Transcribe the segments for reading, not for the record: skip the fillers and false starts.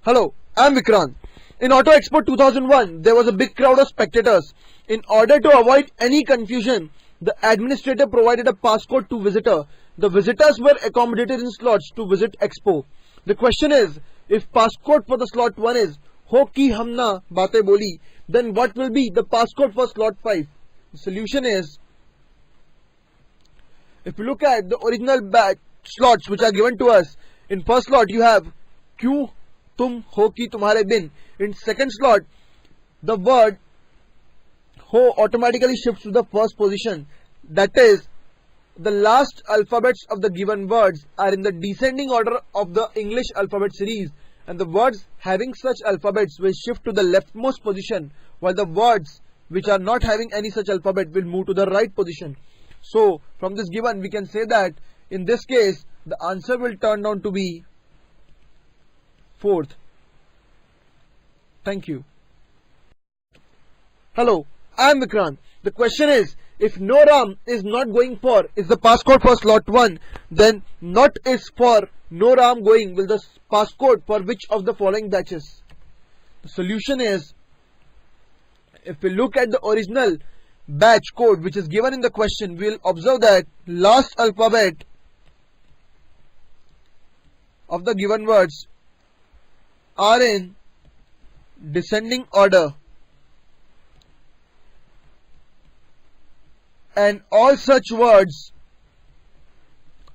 Hello, I'm Vikrant. In Auto Expo 2001, there was a big crowd of spectators. In order to avoid any confusion, the administrator provided a passcode to visitor. The visitors were accommodated in slots to visit Expo. The question is, if passcode for the slot 1 is Ho ki hamna baate boli, then what will be the passcode for slot 5? The solution is, if you look at the original batch slots which are given to us, in first slot you have Q tum ho ki tumhare bin. In second slot, the word ho automatically shifts to the first position. That is, the last alphabets of the given words are in the descending order of the English alphabet series, and the words having such alphabets will shift to the leftmost position, while the words which are not having any such alphabet will move to the right position. So, from this given, we can say that in this case, the answer will turn out to be 4th. Thank you. Hello, I am Vikrant. The question is, if no Ram is not going for is the passcode for slot 1, then not is for no Ram going will the passcode for which of the following batches? The solution is, if we look at the original batch code which is given in the question, we will observe that last alphabet of the given words are in descending order, and all such words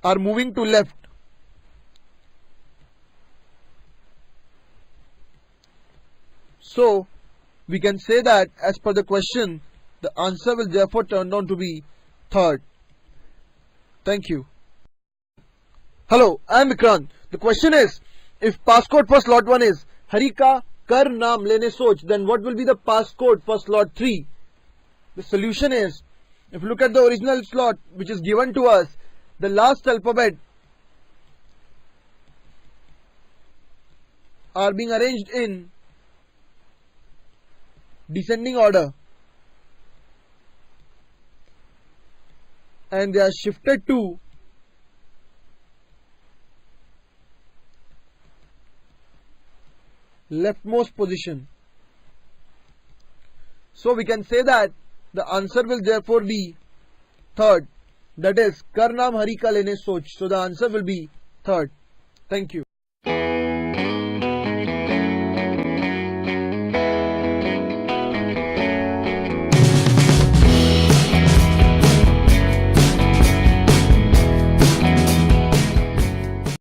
are moving to left. So we can say that as per the question, the answer will therefore turn out to be 3rd. Thank you. Hello, I am Vikrant. The question is, if passcode for slot 1 is Harika Kar Naam Lene Soch, then what will be the passcode for slot 3? The solution is, if you look at the original slot which is given to us, the last alphabet are being arranged in descending order, and they are shifted to leftmost position. So we can say that the answer will therefore be 3rd. That is, Kar Naam Harika Lene Soch. So the answer will be 3rd. Thank you.